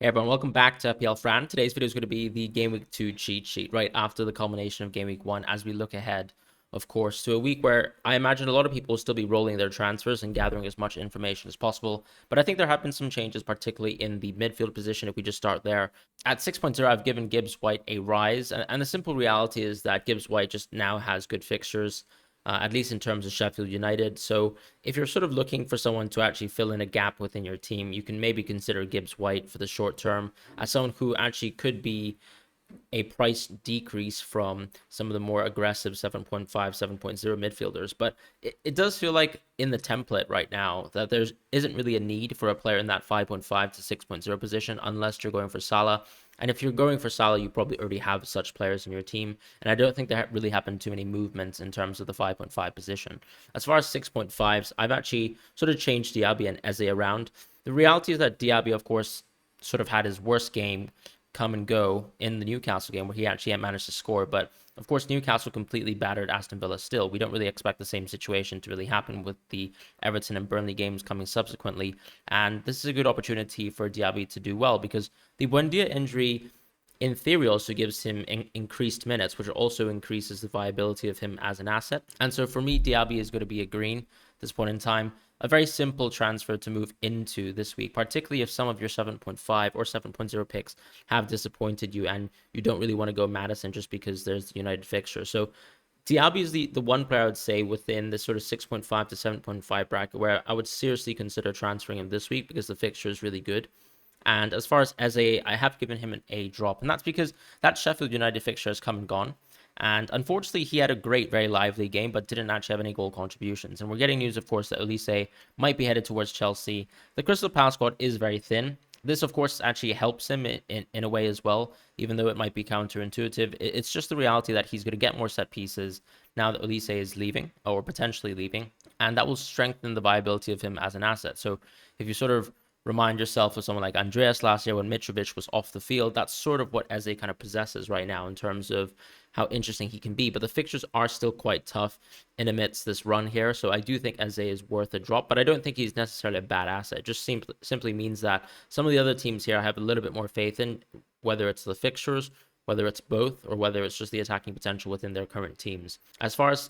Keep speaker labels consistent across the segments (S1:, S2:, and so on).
S1: Hey everyone, welcome back to FPL Fran. Today's video is going to be the Game Week 2 cheat sheet, right after the culmination of Game Week 1, as we look ahead, of course, to a week where I imagine a lot of people will still be rolling their transfers and gathering as much information as possible. But I think there have been some changes, particularly in the midfield position, if we just start there. At 6.0, I've given Gibbs White a rise, and the simple reality is that Gibbs White just now has good fixtures. At least in terms of Sheffield United. So if you're sort of looking for someone to actually fill in a gap within your team, you can maybe consider Gibbs White for the short term as someone who actually could be a price decrease from some of the more aggressive 7.5, 7.0 midfielders. But it does feel like in the template right now that there isn't really a need for a player in that 5.5 to 6.0 position unless you're going for Salah. And if you're going for Salah, you probably already have such players in your team. And I don't think there really happened too many movements in terms of the 5.5 position. As far as 6.5s, I've actually sort of changed Diaby and Eze around. The reality is that Diaby, of course, sort of had his worst game come and go in the Newcastle game where he actually managed to score. But of course, Newcastle completely battered Aston Villa still. We don't really expect the same situation to really happen with the Everton and Burnley games coming subsequently. And this is a good opportunity for Diaby to do well because the Buendia injury in theory also gives him increased minutes, which also increases the viability of him as an asset. And so for me, Diaby is going to be a green at this point in time. A very simple transfer to move into this week, particularly if some of your 7.5 or 7.0 picks have disappointed you and you don't really want to go Madison just because there's the United fixture. So Diaby is the one player I would say within this sort of 6.5 to 7.5 bracket where I would seriously consider transferring him this week because the fixture is really good. And as far as Eze, I have given him an A drop, and that's because that Sheffield United fixture has come and gone. And unfortunately, he had a great, very lively game, but didn't actually have any goal contributions. And we're getting news, of course, that Olise might be headed towards Chelsea. The Crystal Palace squad is very thin. This, of course, actually helps him in a way as well, even though it might be counterintuitive. It's just the reality that he's going to get more set pieces now that Olise is leaving, or potentially leaving, and that will strengthen the viability of him as an asset. So if you sort of remind yourself of someone like Andreas last year when Mitrovic was off the field. That's sort of what Eze kind of possesses right now in terms of how interesting he can be. But the fixtures are still quite tough in amidst this run here. So I do think Eze is worth a drop, but I don't think he's necessarily a bad asset. It just simply means that some of the other teams here I have a little bit more faith in, whether it's the fixtures, whether it's both, or whether it's just the attacking potential within their current teams. As far as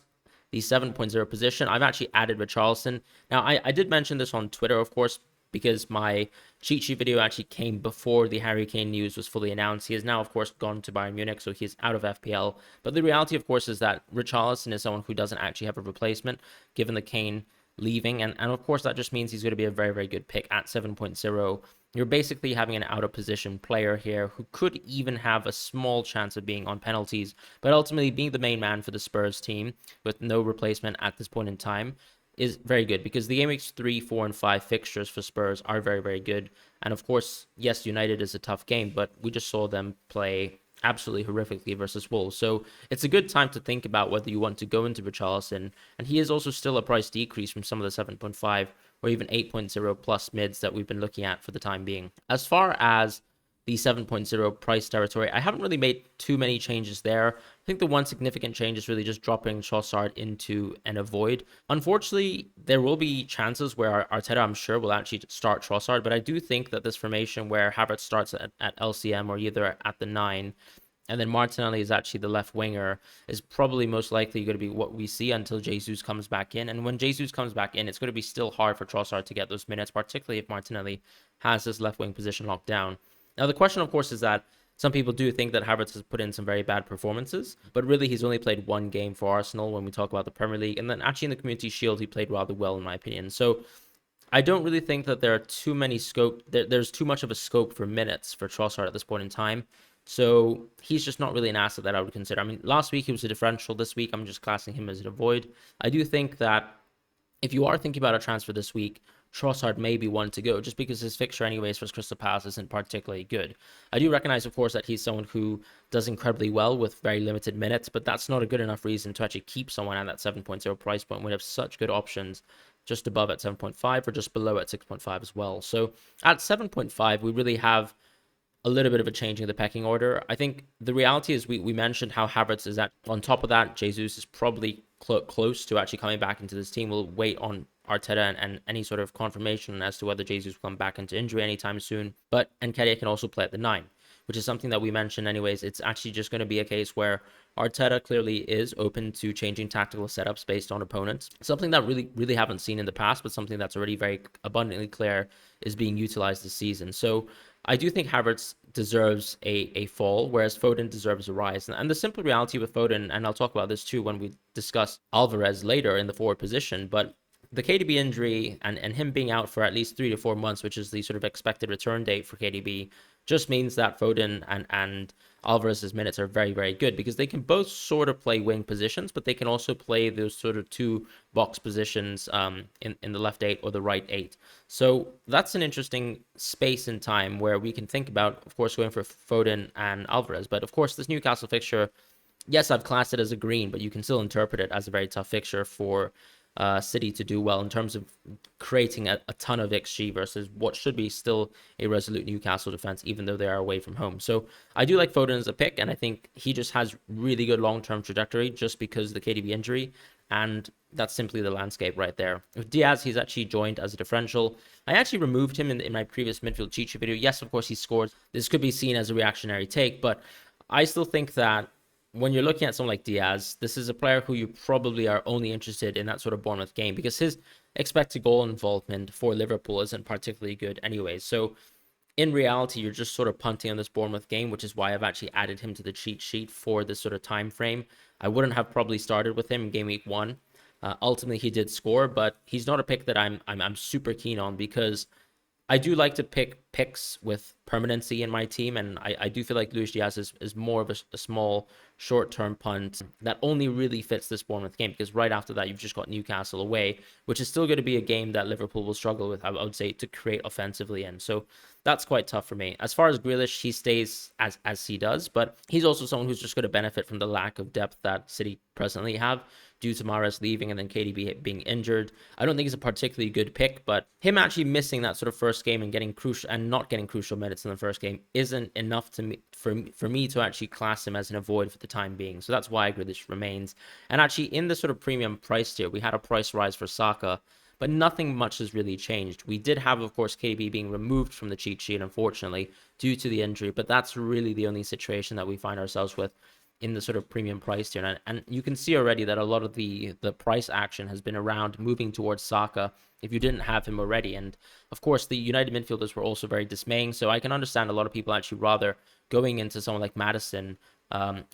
S1: the 7.0 position, I've actually added Richarlison. Now, I did mention this on Twitter, of course, because my cheat sheet video actually came before the Harry Kane news was fully announced. He has now, of course, gone to Bayern Munich, so he's out of FPL. But the reality, of course, is that Richarlison is someone who doesn't actually have a replacement, given the Kane leaving. And of course, that just means he's going to be a very, very good pick at 7.0. You're basically having an out-of-position player here who could even have a small chance of being on penalties, but ultimately being the main man for the Spurs team with no replacement at this point in time is very good because the game weeks 3, 4, and 5 fixtures for Spurs are very, very good. And of course, yes, United is a tough game, but we just saw them play absolutely horrifically versus Wolves. So it's a good time to think about whether you want to go into Richarlison. And he is also still a price decrease from some of the 7.5 or even 8.0 plus mids that we've been looking at for the time being. As far as the 7.0 price territory, I haven't really made too many changes there. I think the one significant change is really just dropping Trossard into an avoid. Unfortunately, there will be chances where Arteta, I'm sure, will actually start Trossard, but I do think that this formation where Havertz starts at LCM or either at the 9, and then Martinelli is actually the left winger, is probably most likely going to be what we see until Jesus comes back in. And when Jesus comes back in, it's going to be still hard for Trossard to get those minutes, particularly if Martinelli has this left wing position locked down. Now, the question, of course, is that some people do think that Havertz has put in some very bad performances, but really he's only played one game for Arsenal when we talk about the Premier League. And then actually in the Community Shield, he played rather well, in my opinion. So I don't really think that there are too many there's too much of a scope for minutes for Trossard at this point in time. So he's just not really an asset that I would consider. I mean, last week he was a differential. This week I'm just classing him as an avoid. I do think that if you are thinking about a transfer this week, Trossard may be one to go, just because his fixture anyways for Crystal Palace isn't particularly good. I do recognize, of course, that he's someone who does incredibly well with very limited minutes, but that's not a good enough reason to actually keep someone at that 7.0 price point when we have such good options just above at 7.5 or just below at 6.5 as well. So at 7.5, we really have a little bit of a change in the pecking order. I think the reality is we mentioned how Havertz is on top of that. Jesus is probably close to actually coming back into this team. We'll wait on Arteta and any sort of confirmation as to whether Jesus will come back into injury anytime soon. But Nketiah can also play at the 9, which is something that we mentioned anyways. It's actually just going to be a case where Arteta clearly is open to changing tactical setups based on opponents. Something that really haven't seen in the past, but something that's already very abundantly clear is being utilized this season. So I do think Havertz deserves a fall, whereas Foden deserves a rise. And the simple reality with Foden, and I'll talk about this too when we discuss Alvarez later in the forward position, but the KDB injury and him being out for at least 3 to 4 months, which is the sort of expected return date for KDB, just means that Foden and Alvarez's minutes are very good because they can both sort of play wing positions, but they can also play those sort of 2 box positions in the left 8 or the right 8. So that's an interesting space in time where we can think about, of course, going for Foden and Alvarez. But of course, this Newcastle fixture, yes, I've classed it as a green, but you can still interpret it as a very tough fixture for City to do well in terms of creating a ton of XG versus what should be still a resolute Newcastle defense, even though they are away from home. So I do like Foden as a pick, and I think he just has really good long-term trajectory just because of the KDB injury, and that's simply the landscape right there. With Diaz, he's actually joined as a differential. I actually removed him in my previous midfield cheat sheet video. Yes, of course, he scored. This could be seen as a reactionary take, but I still think that when you're looking at someone like Diaz, this is a player who you probably are only interested in that sort of Bournemouth game because his expected goal involvement for Liverpool isn't particularly good anyway. So in reality, you're just sort of punting on this Bournemouth game, which is why I've actually added him to the cheat sheet for this sort of time frame. I wouldn't have probably started with him in game week 1. Ultimately, he did score, but he's not a pick that I'm super keen on because I do like to pick picks with permanency in my team, and I do feel like Luis Diaz is more of a small, short-term punt that only really fits this Bournemouth game because right after that, you've just got Newcastle away, which is still going to be a game that Liverpool will struggle with, I would say, to create offensively in. So that's quite tough for me. As far as Grealish, he stays as he does, but he's also someone who's just going to benefit from the lack of depth that City presently have due to Mahrez leaving and then KDB being injured. I don't think he's a particularly good pick, but him actually missing that sort of first game and getting crucial and not getting crucial minutes in the first game isn't enough to me for me to actually class him as an avoid for the time being. So that's why Grealish remains. And actually in the sort of premium price tier, we had a price rise for Saka, but nothing much has really changed. We did have, of course, KDB being removed from the cheat sheet, unfortunately, due to the injury, but that's really the only situation that we find ourselves with in the sort of premium price tier. And you can see already that a lot of the price action has been around moving towards Saka if you didn't have him already. And of course, the United midfielders were also very dismaying. So I can understand a lot of people actually rather going into someone like Maddison,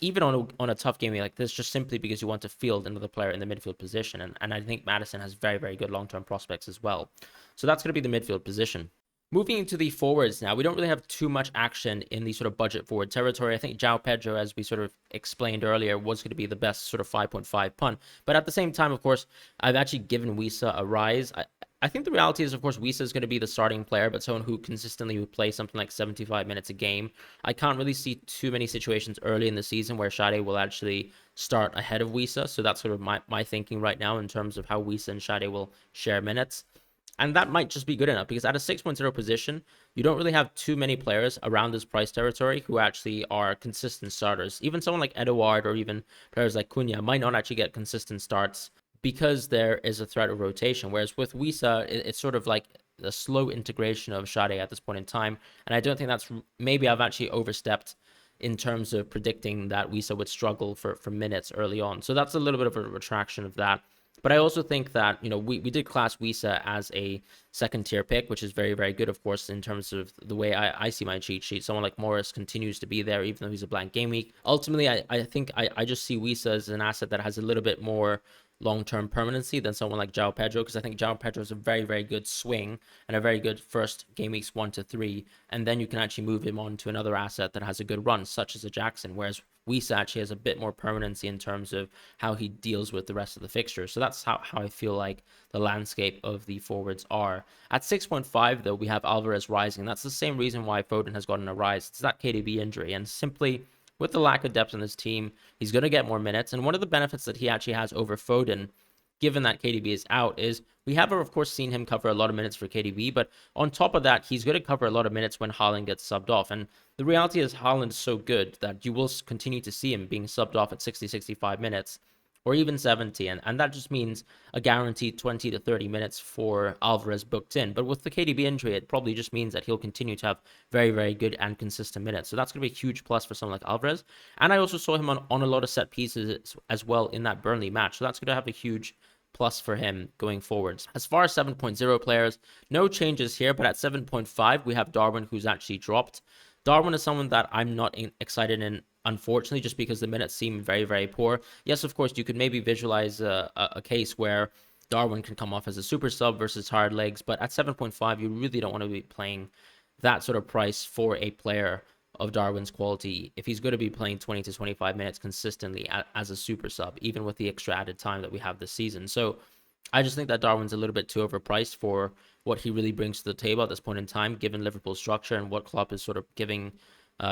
S1: even on a tough game like this, just simply because you want to field another player in the midfield position. And I think Maddison has very good long-term prospects as well. So that's going to be the midfield position. Moving into the forwards now, we don't really have too much action in the sort of budget forward territory. I think João Pedro, as we sort of explained earlier, was going to be the best sort of 5.5 punt. But at the same time, of course, I've actually given Wissa a rise. I think the reality is, of course, Wissa is going to be the starting player, but someone who consistently would play something like 75 minutes a game. I can't really see too many situations early in the season where Sade will actually start ahead of Wissa. So that's sort of my thinking right now in terms of how Wissa and Sade will share minutes. And that might just be good enough because at a 6.0 position, you don't really have too many players around this price territory who actually are consistent starters. Even someone like Edouard or even players like Cunha might not actually get consistent starts because there is a threat of rotation. Whereas with Wissa, it's sort of like the slow integration of Sade at this point in time. And I don't think that's, maybe I've actually overstepped in terms of predicting that Wissa would struggle for minutes early on. So that's a little bit of a retraction of that. But I also think that, we did class Wissa as a second tier pick, which is very good, of course, in terms of the way I see my cheat sheet. Someone like Morris continues to be there, even though he's a blank game week. Ultimately, I think I just see Wissa as an asset that has a little bit more long-term permanency than someone like João Pedro, because I think João Pedro is a very good swing and a very good first game weeks 1 to 3, and then you can actually move him on to another asset that has a good run, such as a Jackson, whereas Wissa actually has a bit more permanency in terms of how he deals with the rest of the fixtures. So that's how I feel like the landscape of the forwards are. At 6.5, though, we have Alvarez rising. That's the same reason why Foden has gotten a rise. It's that KDB injury, and simply with the lack of depth in this team, he's going to get more minutes. And one of the benefits that he actually has over Foden, given that KDB is out, is we have, of course, seen him cover a lot of minutes for KDB. But on top of that, he's going to cover a lot of minutes when Haaland gets subbed off. And the reality is Haaland is so good that you will continue to see him being subbed off at 60, 65 minutes. or even 70. And that just means a guaranteed 20 to 30 minutes for Alvarez booked in. But with the KDB injury, it probably just means that he'll continue to have very, very good and consistent minutes. So that's going to be a huge plus for someone like Alvarez. And I also saw him on a lot of set pieces as well in that Burnley match. So that's going to have a huge plus for him going forwards. As far as 7.0 players, no changes here, but at 7.5, we have Darwin, who's actually dropped. Darwin is someone that I'm not excited in, unfortunately, just because the minutes seem very, very poor. Yes, of course, you could maybe visualize a case where Darwin can come off as a super sub versus hard legs, but at 7.5, you really don't want to be playing that sort of price for a player of Darwin's quality if he's going to be playing 20 to 25 minutes consistently as a super sub, even with the extra added time that we have this season. So I just think that Darwin's a little bit too overpriced for what he really brings to the table at this point in time, given Liverpool's structure and what Klopp is sort of giving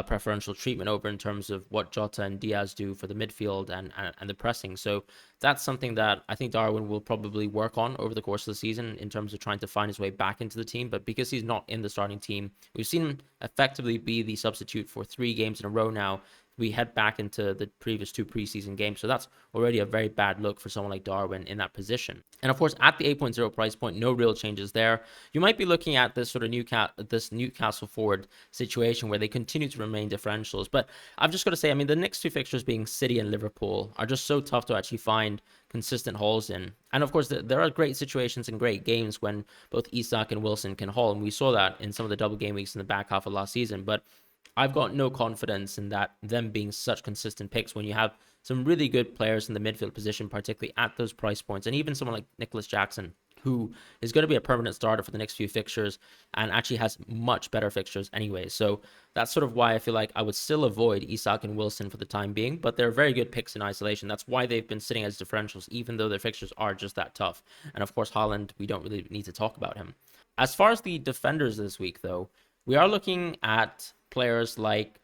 S1: preferential treatment over in terms of what Jota and Diaz do for the midfield and the pressing. So that's something that I think Darwin will probably work on over the course of the season in terms of trying to find his way back into the team. But because he's not in the starting team, we've seen him effectively be the substitute for 3 games in a row now. We head back into the previous 2 preseason games. So that's already a very bad look for someone like Darwin in that position. And of course, at the 8.0 price point, no real changes there. You might be looking at this sort of Newcastle forward situation where they continue to remain differentials. But I've just got to say, I mean, the next 2 fixtures being City and Liverpool are just so tough to actually find consistent hauls in. And of course, there are great situations and great games when both Isak and Wilson can haul. And we saw that in some of the double game weeks in the back half of last season. But I've got no confidence in that them being such consistent picks when you have some really good players in the midfield position, particularly at those price points, and even someone like Nicholas Jackson, who is going to be a permanent starter for the next few fixtures and actually has much better fixtures anyway. So that's sort of why I feel like I would still avoid Isak and Wilson for the time being, but they're very good picks in isolation. That's why they've been sitting as differentials, even though their fixtures are just that tough. And of course, Haaland, we don't really need to talk about him. As far as the defenders this week, though, we are looking at players like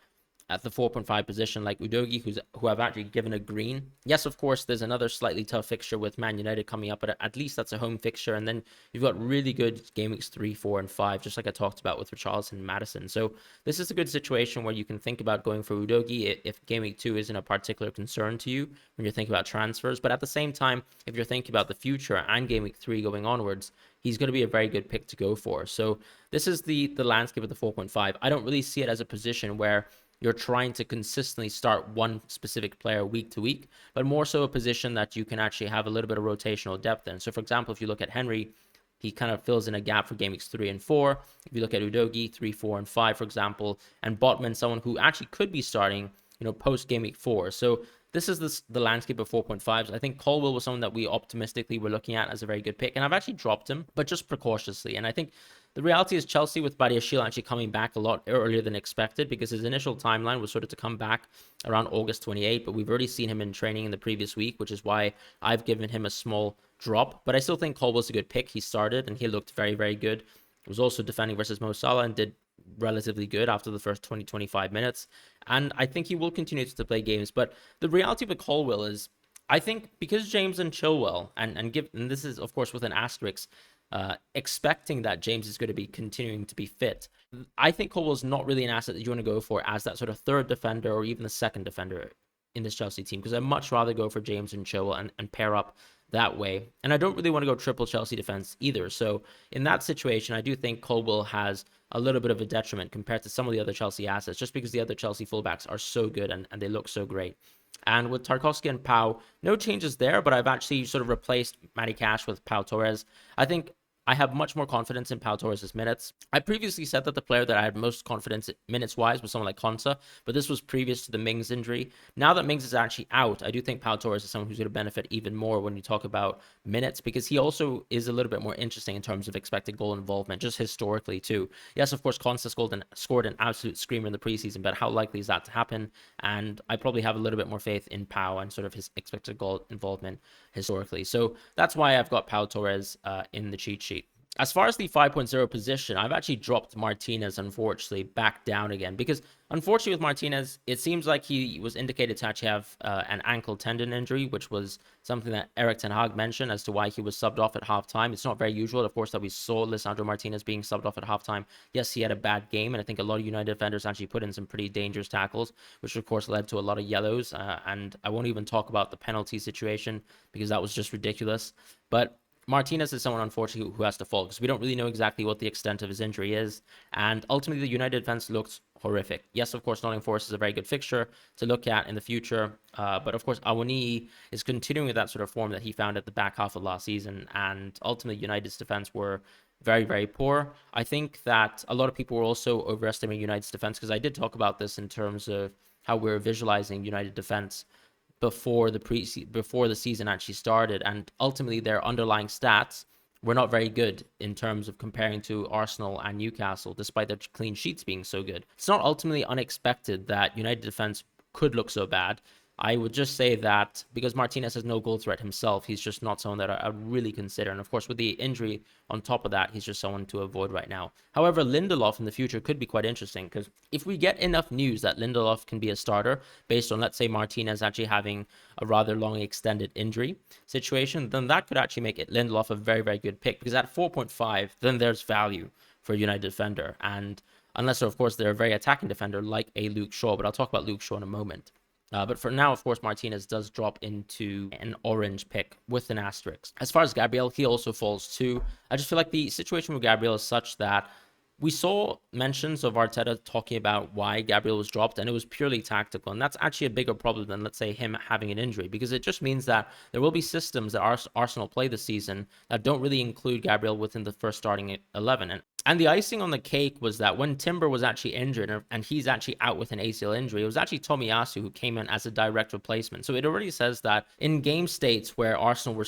S1: at the 4.5 position, like Udogi, who have actually given a green. Yes, of course, there's another slightly tough fixture with Man United coming up, but at least that's a home fixture. And then you've got really good game weeks 3, 4, and 5, just like I talked about with Richarlison and Madison. So this is a good situation where you can think about going for Udogi if game week 2 isn't a particular concern to you when you're thinking about transfers. But at the same time, if you're thinking about the future and game week 3 going onwards, he's going to be a very good pick to go for. So this is the landscape of the 4.5. I don't really see it as a position where you're trying to consistently start one specific player week to week, but more so a position that you can actually have a little bit of rotational depth in. So for example, if you look at Henry, he kind of fills in a gap for game weeks 3 and 4. If you look at Udogi, 3, 4, and 5, for example, and Botman, someone who actually could be starting, post game week 4. So this is the landscape of 4.5s. I think Colwill was someone that we optimistically were looking at as a very good pick, and I've actually dropped him, but just precautiously. And I think the reality is Chelsea with Badiashile actually coming back a lot earlier than expected, because his initial timeline was sort of to come back around August 28, but we've already seen him in training in the previous week, which is why I've given him a small drop. But I still think Colwill's a good pick. He started and he looked very, very good. He was also defending versus Mo Salah and did relatively good after the first 25 minutes. And I think he will continue to play games. But the reality with Colwill is, I think because James and Chilwell, and this is, of course, with an asterisk, expecting that James is going to be continuing to be fit, I think Colwill is not really an asset that you want to go for as that sort of third defender or even the second defender in this Chelsea team, because I'd much rather go for James and Chilwell and pair up that way. And I don't really want to go triple Chelsea defense either. So in that situation, I do think Colwill has a little bit of a detriment compared to some of the other Chelsea assets, just because the other Chelsea fullbacks are so good and they look so great. And with Tarkowski and Pau, no changes there, but I've actually sort of replaced Matty Cash with Pau Torres. I think I have much more confidence in Pau Torres' minutes. I previously said that the player that I had most confidence minutes-wise was someone like Konsa, but this was previous to the Mings injury. Now that Mings is actually out, I do think Pau Torres is someone who's going to benefit even more when you talk about minutes, because he also is a little bit more interesting in terms of expected goal involvement, just historically too. Yes, of course, Konsa scored an absolute screamer in the preseason, but how likely is that to happen? And I probably have a little bit more faith in Pau and sort of his expected goal involvement historically. So that's why I've got Pau Torres in the cheat sheet. As far as the 5.0 position, I've actually dropped Martinez, unfortunately, back down again. Because, unfortunately, with Martinez, it seems like he was indicated to actually have an ankle tendon injury, which was something that Eric Ten Hag mentioned as to why he was subbed off at halftime. It's not very usual, of course, that we saw Lisandro Martinez being subbed off at halftime. Yes, he had a bad game, and I think a lot of United defenders actually put in some pretty dangerous tackles, which, of course, led to a lot of yellows. And I won't even talk about the penalty situation because that was just ridiculous. But Martinez is someone, unfortunately, who has to fall because we don't really know exactly what the extent of his injury is. And ultimately, the United defense looks horrific. Yes, of course, Nottingham Forest is a very good fixture to look at in the future. But of course, Awoniyi is continuing with that sort of form that he found at the back half of last season. And ultimately, United's defense were very, very poor. I think that a lot of people were also overestimating United's defense because I did talk about this in terms of how we're visualizing United defense before the season actually started, and ultimately their underlying stats were not very good in terms of comparing to Arsenal and Newcastle, despite their clean sheets being so good. It's not ultimately unexpected that United defense could look so bad. I would just say that because Martinez has no goal threat himself, he's just not someone that I would really consider. And of course, with the injury on top of that, he's just someone to avoid right now. However, Lindelof in the future could be quite interesting because if we get enough news that Lindelof can be a starter based on, let's say, Martinez actually having a rather long extended injury situation, then that could actually make it Lindelof a very, very good pick because at 4.5, then there's value for a United defender. And unless, of course, they're a very attacking defender like a Luke Shaw, but I'll talk about Luke Shaw in a moment. But for now, of course, Martinez does drop into an orange pick with an asterisk. As far as Gabriel, he also falls too. I just feel like the situation with Gabriel is such that we saw mentions of Arteta talking about why Gabriel was dropped, and it was purely tactical. And that's actually a bigger problem than, let's say, him having an injury, because it just means that there will be systems that Arsenal play this season that don't really include Gabriel within the first starting 11. And the icing on the cake was that when Timber was actually injured and he's actually out with an ACL injury, it was actually Tomiyasu who came in as a direct replacement. So it already says that in game states where Arsenal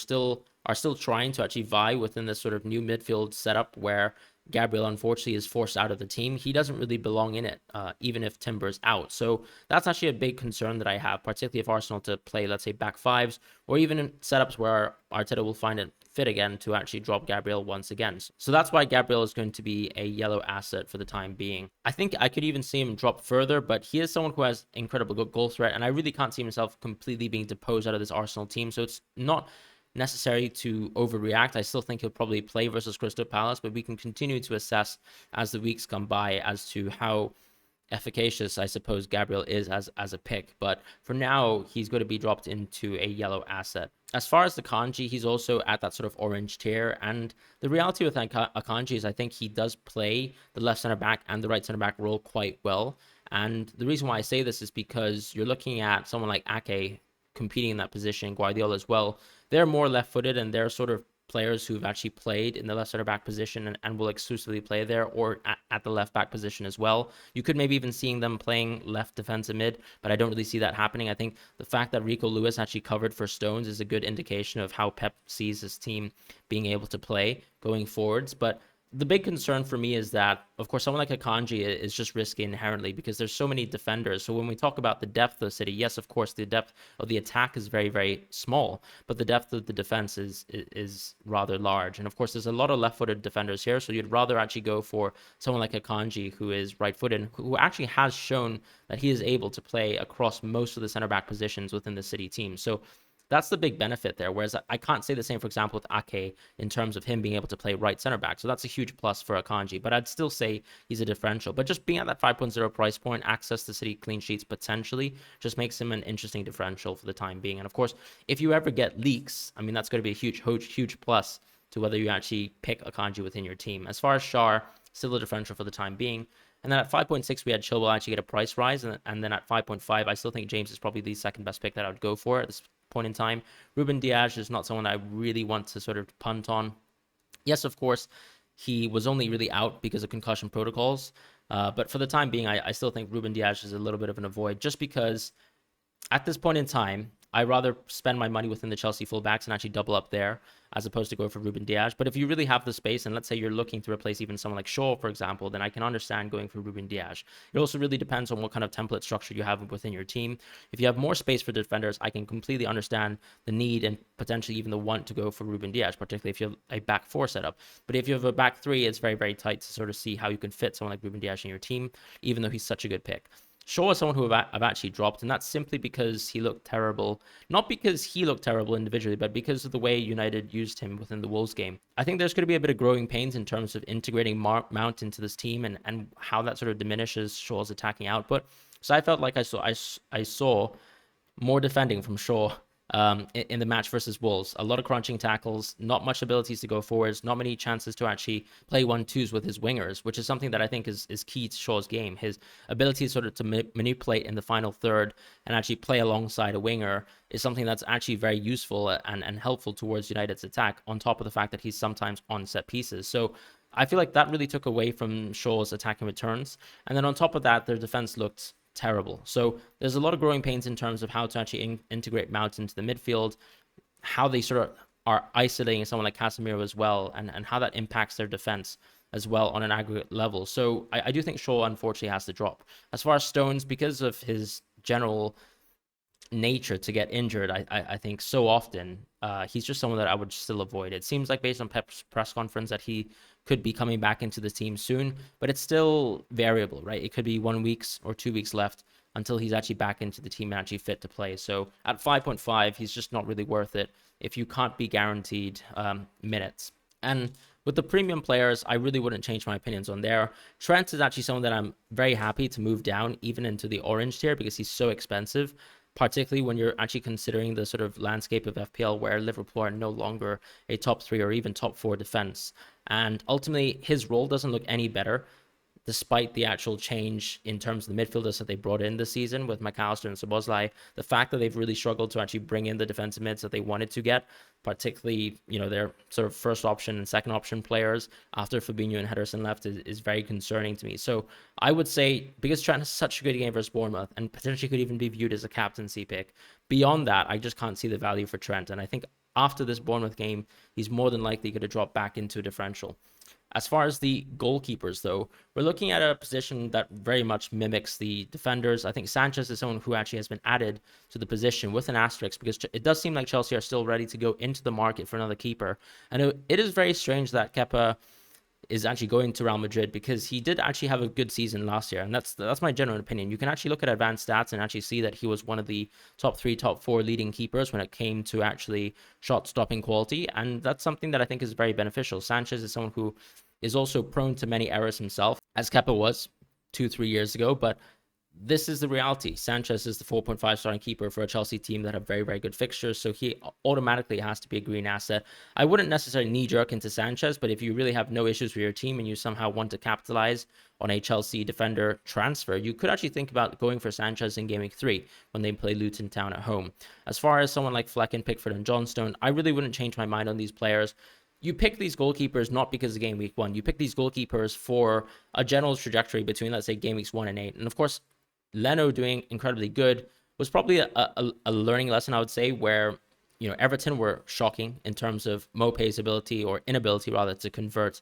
S1: are still trying to actually vie within this sort of new midfield setup where Gabriel unfortunately is forced out of the team, he doesn't really belong in it, even if Timber's out. So that's actually a big concern that I have, particularly if Arsenal to play, let's say, back fives, or even in setups where Arteta will find it fit again to actually drop Gabriel once again. So that's why Gabriel is going to be a yellow asset for the time being. I think I could even see him drop further, but he is someone who has incredible goal threat, and I really can't see himself completely being deposed out of this Arsenal team. So it's not necessary to overreact. I still think he'll probably play versus Crystal Palace, but we can continue to assess as the weeks come by as to how efficacious, I suppose, Gabriel is as a pick. But for now, he's going to be dropped into a yellow asset. As far as the Akanji, he's also at that sort of orange tier. And the reality with Akanji is I think he does play the left center back and the right center back role quite well. And the reason why I say this is because you're looking at someone like Ake competing in that position, Guardiola as well. They're more left-footed, and they're sort of players who've actually played in the left center back position and will exclusively play there, or at the left back position as well. You could maybe even seeing them playing left defensive mid, but I don't really see that happening. I think the fact that Rico Lewis actually covered for Stones is a good indication of how Pep sees his team being able to play going forwards. But the big concern for me is that, of course, someone like Akanji is just risky inherently because there's so many defenders. So when we talk about the depth of the City, yes, of course, the depth of the attack is very, very small, but the depth of the defense is rather large. And of course, there's a lot of left-footed defenders here, so you'd rather actually go for someone like Akanji, who is right-footed and who actually has shown that he is able to play across most of the center-back positions within the City team. So that's the big benefit there. Whereas I can't say the same, for example, with Ake in terms of him being able to play right center back. So that's a huge plus for Akanji. But I'd still say he's a differential. But just being at that 5.0 price point, access to City clean sheets potentially just makes him an interesting differential for the time being. And of course, if you ever get leaks, I mean, that's going to be a huge plus to whether you actually pick Akanji within your team. As far as Shar, still a differential for the time being. And then at 5.6, we had Chilwell actually get a price rise. And then at 5.5, I still think James is probably the second best pick that I would go for at this point in time. Ruben Dias is not someone I really want to sort of punt on. Yes, of course, he was only really out because of concussion protocols. But for the time being, I still think Ruben Dias is a little bit of an avoid just because at this point in time, I rather spend my money within the Chelsea fullbacks and actually double up there as opposed to go for Ruben Dias. But if you really have the space, and let's say you're looking to replace even someone like Shaw, for example, then I can understand going for Ruben Dias. It also really depends on what kind of template structure you have within your team. If you have more space for defenders, I can completely understand the need and potentially even the want to go for Ruben Dias, particularly if you have a back four setup. But if you have a back three, it's very, very tight to sort of see how you can fit someone like Ruben Dias in your team, even though he's such a good pick. Shaw is someone who I've actually dropped, and that's simply because he looked terrible. Not because he looked terrible individually, but because of the way United used him within the Wolves game. I think there's going to be a bit of growing pains in terms of integrating Mount into this team and how that sort of diminishes Shaw's attacking output. So I felt like I saw more defending from Shaw in the match versus Wolves. A lot of crunching tackles, not much abilities to go forwards, not many chances to actually play 1-2s with his wingers, which is something that I think is key to Shaw's game. His ability sort of to manipulate in the final third and actually play alongside a winger is something that's actually very useful and helpful towards United's attack, on top of the fact that he's sometimes on set pieces. So I feel like that really took away from Shaw's attacking returns. And then on top of that, their defense looked terrible. So there's a lot of growing pains in terms of how to actually integrate Mount into the midfield, how they sort of are isolating someone like Casemiro as well, and how that impacts their defense as well on an aggregate level. So I do think Shaw unfortunately has to drop. As far as Stones, because of his general nature to get injured, I think so often, he's just someone that I would still avoid. It seems like based on Pep's press conference that he could be coming back into the team soon, but it's still variable, right? It could be 1 week or 2 weeks left until he's actually back into the team and actually fit to play. So at 5.5, he's just not really worth it if you can't be guaranteed minutes. And with the premium players, I really wouldn't change my opinions on there. Trent is actually someone that I'm very happy to move down even into the orange tier because he's so expensive, particularly when you're actually considering the sort of landscape of FPL where Liverpool are no longer a top 3 or even top 4 defense. And ultimately, his role doesn't look any better despite the actual change in terms of the midfielders that they brought in this season with McAllister and Szoboszlai. The fact that they've really struggled to actually bring in the defensive mids that they wanted to get, particularly, their sort of first option and second option players after Fabinho and Henderson left is very concerning to me. So I would say, because Trent has such a good game versus Bournemouth and potentially could even be viewed as a captaincy pick, beyond that, I just can't see the value for Trent. And I think after this Bournemouth game, he's more than likely going to drop back into a differential. As far as the goalkeepers, though, we're looking at a position that very much mimics the defenders. I think Sanchez is someone who actually has been added to the position with an asterisk because it does seem like Chelsea are still ready to go into the market for another keeper. And it is very strange that Kepa is actually going to Real Madrid because he did actually have a good season last year. And that's my general opinion. You can actually look at advanced stats and actually see that he was one of the top 3, top 4 leading keepers when it came to actually shot stopping quality. And that's something that I think is very beneficial. Sanchez is someone who is also prone to many errors himself, as Kepa was 2-3 years ago, but this is the reality. Sanchez is the 4.5 starting keeper for a Chelsea team that have very, very good fixtures, so he automatically has to be a green asset. I wouldn't necessarily knee-jerk into Sanchez, but if you really have no issues with your team and you somehow want to capitalize on a Chelsea defender transfer, you could actually think about going for Sanchez in Game Week 3 when they play Luton Town at home. As far as someone like Flecken, Pickford, and Johnstone, I really wouldn't change my mind on these players. You pick these goalkeepers not because of Game Week 1. You pick these goalkeepers for a general trajectory between, let's say, Game Weeks 1 and 8. And of course, Leno doing incredibly good was probably a learning lesson, I would say, where, Everton were shocking in terms of Mopé's ability or inability, rather, to convert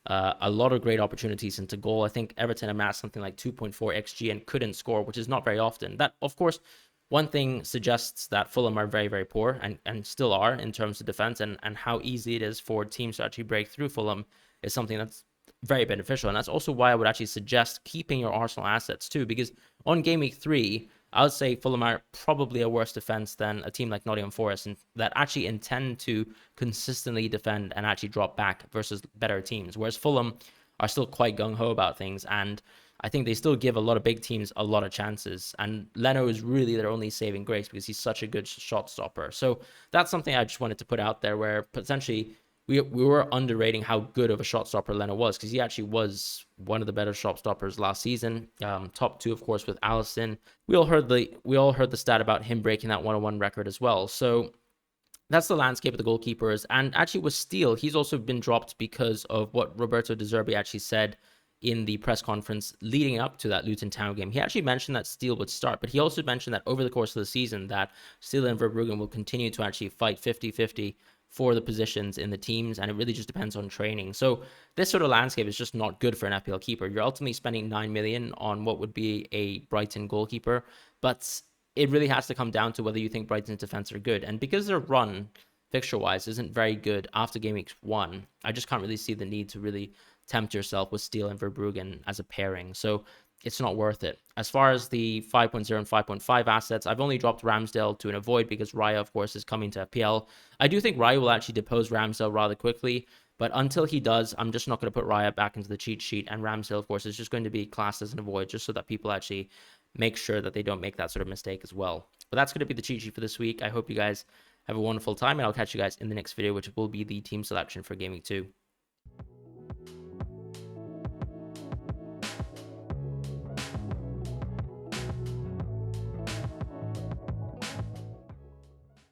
S1: a lot of great opportunities into goal. I think Everton amassed something like 2.4 XG and couldn't score, which is not very often. That, of course, one thing suggests that Fulham are very, very poor and still are in terms of defense, and how easy it is for teams to actually break through Fulham is something that's very beneficial. And that's also why I would actually suggest keeping your Arsenal assets too, because on Game Week 3, I would say Fulham are probably a worse defense than a team like Nottingham Forest, and that actually intend to consistently defend and actually drop back versus better teams, whereas Fulham are still quite gung-ho about things, and I think they still give a lot of big teams a lot of chances. And Leno is really their only saving grace because he's such a good shot stopper. So that's something I just wanted to put out there, where potentially we were underrating how good of a shot stopper Leno was, because he actually was one of the better shot stoppers last season. Top 2, of course, with Alisson. We all heard the stat about him breaking that 1-on-1 record as well. So that's the landscape of the goalkeepers. And actually with Steele, he's also been dropped because of what Roberto De Zerbi actually said in the press conference leading up to that Luton Town game. He actually mentioned that Steele would start, but he also mentioned that over the course of the season that Steele and Verbruggen will continue to actually fight 50-50 for the positions in the teams, and it really just depends on training. So this sort of landscape is just not good for an FPL keeper. You're ultimately spending 9 million on what would be a Brighton goalkeeper, but it really has to come down to whether you think Brighton's defense are good. And because their run fixture wise isn't very good after game week 1, I just can't really see the need to really tempt yourself with Steele and Verbruggen as a pairing. So it's not worth it. As far as the 5.0 and 5.5 assets, I've only dropped Ramsdale to an avoid because Raya, of course, is coming to FPL. I do think Raya will actually depose Ramsdale rather quickly, but until he does, I'm just not going to put Raya back into the cheat sheet. And Ramsdale, of course, is just going to be classed as an avoid just so that people actually make sure that they don't make that sort of mistake as well. But that's going to be the cheat sheet for this week. I hope you guys have a wonderful time, and I'll catch you guys in the next video, which will be the team selection for Game Week 2.